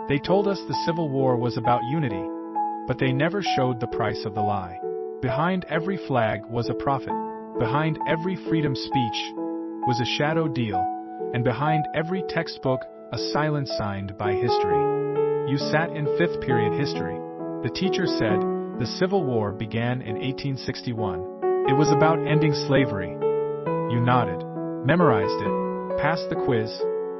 They told us the Civil War was about unity, but they never showed the price of the lie. Behind every flag was a profit. Behind every freedom speech was a shadow deal, and behind every textbook, a silence signed by history. You sat in 5th period history. The teacher said, the Civil War began in 1861. It was about ending slavery. You nodded, memorized it, passed the quiz,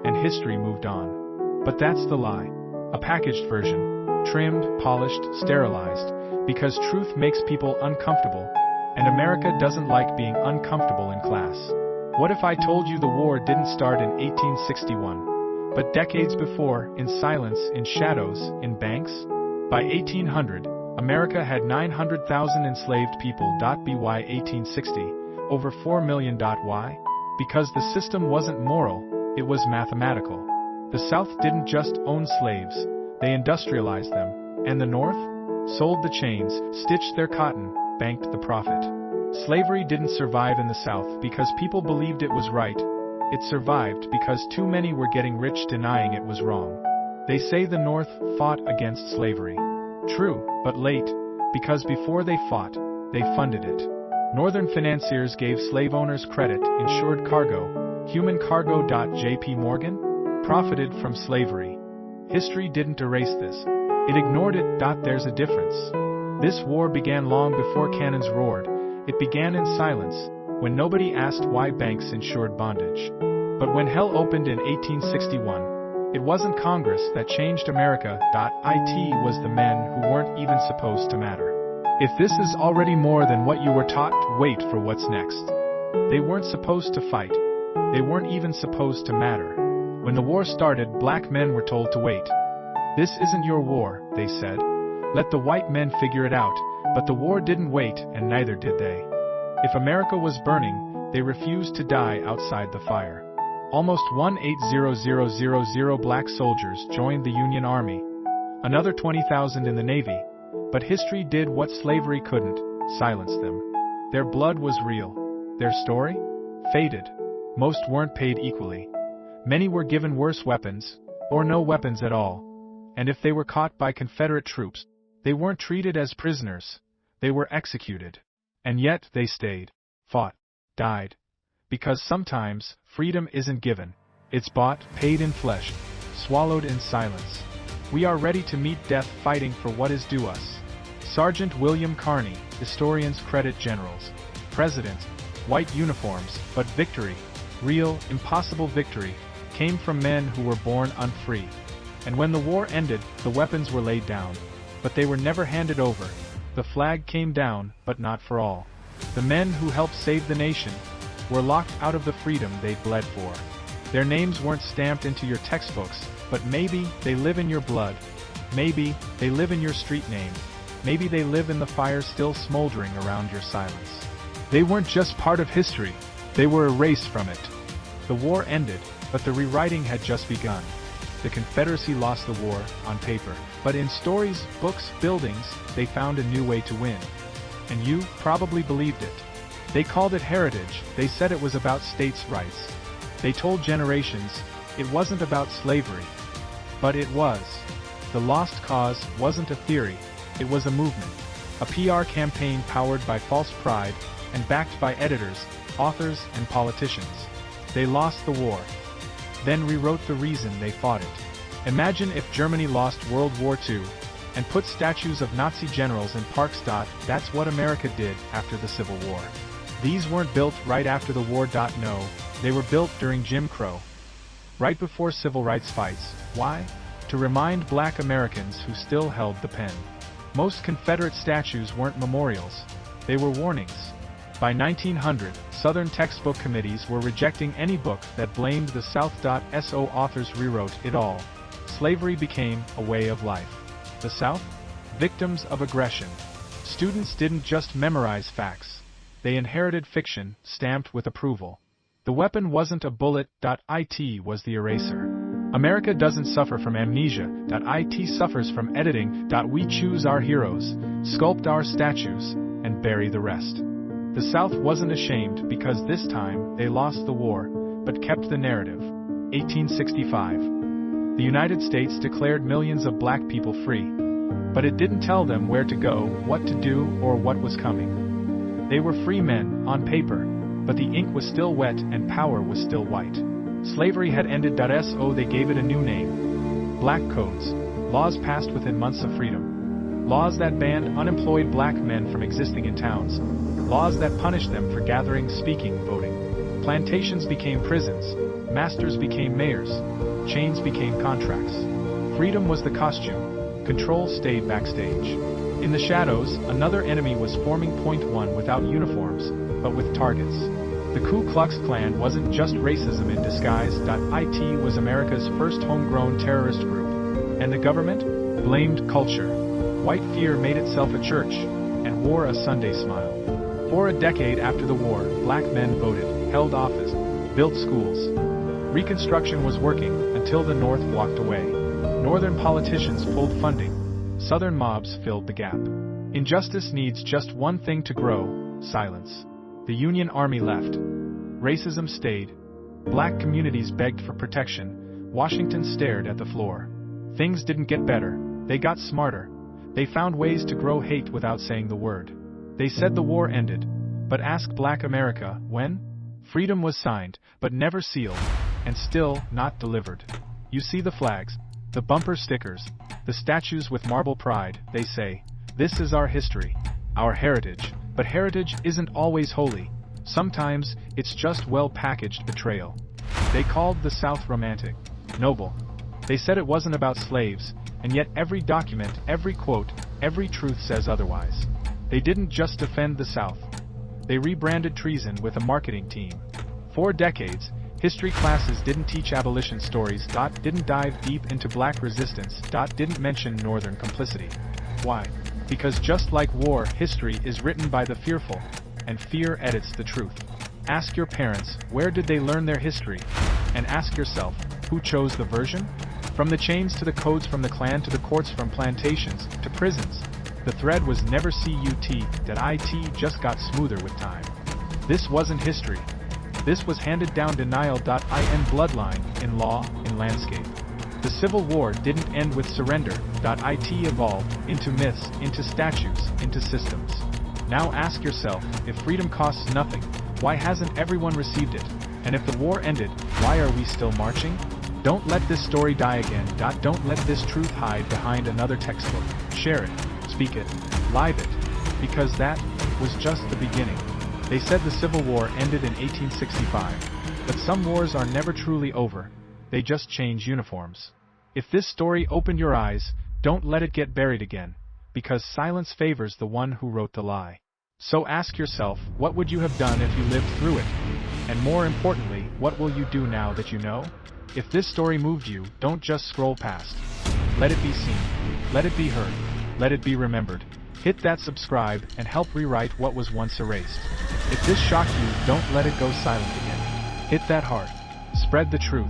and history moved on. But that's the lie. A packaged version, trimmed, polished, sterilized, because truth makes people uncomfortable, and America doesn't like being uncomfortable in class. What if I told you the war didn't start in 1861, but decades before, in silence, in shadows, in banks? By 1800, America had 900,000 enslaved people. By 1860, over 4 million. Why? Because the system wasn't moral, it was mathematical. The South didn't just own slaves, they industrialized them, and the North sold the chains, stitched their cotton, banked the profit. Slavery didn't survive in the South because people believed it was right. It survived because too many were getting rich denying it was wrong. They say the North fought against slavery. True, but late, because before they fought, they funded it. Northern financiers gave slave owners credit, insured cargo, human cargo. J.P. Morgan profited from slavery. History didn't erase this. It ignored it. There's a difference. This war began long before cannons roared. It began in silence, when nobody asked why banks insured bondage. But when hell opened in 1861, it wasn't Congress that changed America. It was the men who weren't even supposed to matter. If this is already more than what you were taught, wait for what's next. They weren't supposed to fight. They weren't even supposed to matter. When the war started, black men were told to wait. This isn't your war, they said. Let the white men figure it out. But the war didn't wait, and neither did they. If America was burning, they refused to die outside the fire. Almost 1,800,000 black soldiers joined the Union Army, another 20,000 in the Navy, but history did what slavery couldn't, silence them. Their blood was real. Their story? Faded. Most weren't paid equally. Many were given worse weapons, or no weapons at all, and if they were caught by Confederate troops, they weren't treated as prisoners, they were executed. And yet they stayed, fought, died. Because sometimes, freedom isn't given. It's bought, paid in flesh, swallowed in silence. We are ready to meet death fighting for what is due us. Sergeant William Carney, historians credit generals, presidents, white uniforms, but victory, real, impossible victory, came from men who were born unfree. And when the war ended, the weapons were laid down. But they were never handed over. The flag came down, but not for all. The men who helped save the nation were locked out of the freedom they bled for. Their names weren't stamped into your textbooks, but maybe they live in your blood. Maybe they live in your street name. Maybe they live in the fire still smoldering around your silence. They weren't just part of history, they were erased from it. The war ended, but the rewriting had just begun. The Confederacy lost the war, on paper, but in stories, books, buildings, they found a new way to win. And you probably believed it. They called it heritage, they said it was about states' rights. They told generations, it wasn't about slavery. But it was. The lost cause wasn't a theory, it was a movement. A PR campaign powered by false pride, and backed by editors, authors, and politicians. They lost the war, then rewrote the reason they fought it. Imagine if Germany lost World War II, and put statues of Nazi generals in parks. That's what America did after the Civil War. These weren't built right after the war. No, they were built during Jim Crow, right before civil rights fights. Why? To remind black Americans who still held the pen. Most Confederate statues weren't memorials, they were warnings. By 1900, Southern textbook committees were rejecting any book that blamed the South. So authors rewrote it all. Slavery became a way of life. The South? Victims of aggression. Students didn't just memorize facts. They inherited fiction, stamped with approval. The weapon wasn't a bullet. It was the eraser. America doesn't suffer from amnesia. It suffers from editing. We choose our heroes, sculpt our statues, and bury the rest. The South wasn't ashamed because this time they lost the war, but kept the narrative. 1865. The United States declared millions of black people free. But it didn't tell them where to go, what to do, or what was coming. They were free men, on paper, but the ink was still wet and power was still white. Slavery had ended. So they gave it a new name. Black Codes. Laws passed within months of freedom. Laws that banned unemployed black men from existing in towns. Laws that punished them for gathering, speaking, voting. Plantations became prisons. Masters became mayors. Chains became contracts. Freedom was the costume. Control stayed backstage. In the shadows, another enemy was forming. Point 1 without uniforms, but with targets. The Ku Klux Klan wasn't just racism in disguise. It was America's first homegrown terrorist group. And the government? Blamed culture. White fear made itself a church, and wore a Sunday smile. For a decade after the war, black men voted, held office, built schools. Reconstruction was working, until the North walked away. Northern politicians pulled funding. Southern mobs filled the gap. Injustice needs just one thing to grow: silence. The Union Army left. Racism stayed. Black communities begged for protection. Washington stared at the floor. Things didn't get better, they got smarter. They found ways to grow hate without saying the word. They said the war ended. But ask Black America, when? Freedom was signed, but never sealed, and still not delivered. You see the flags, the bumper stickers, the statues with marble pride. They say, this is our history, our heritage. But heritage isn't always holy. Sometimes, it's just well-packaged betrayal. They called the South romantic, noble. They said it wasn't about slaves, and yet every document, every quote, every truth says otherwise. They didn't just defend the South. They rebranded treason with a marketing team. For decades, history classes didn't teach abolition stories. Didn't dive deep into black resistance. Didn't mention Northern complicity. Why? Because just like war, history is written by the fearful, and fear edits the truth. Ask your parents, where did they learn their history? And ask yourself, who chose the version? From the chains to the codes, from the Klan to the courts, from plantations to prisons. The thread was never cut. That it just got smoother with time. This wasn't history. This was handed down denial. In bloodline, in law, in landscape. The Civil War didn't end with surrender. It evolved into myths, into statues, into systems. Now ask yourself, if freedom costs nothing, why hasn't everyone received it? And if the war ended, why are we still marching? Don't let this story die again. Don't let this truth hide behind another textbook. Share it, speak it, live it, because that was just the beginning. They said the Civil War ended in 1865, but some wars are never truly over. They just change uniforms. If this story opened your eyes, don't let it get buried again, because silence favors the one who wrote the lie. So ask yourself, what would you have done if you lived through it? And more importantly, what will you do now that you know? If this story moved you, don't just scroll past. Let it be seen. Let it be heard. Let it be remembered. Hit that subscribe and help rewrite what was once erased. If this shocked you, don't let it go silent again. Hit that heart. Spread the truth.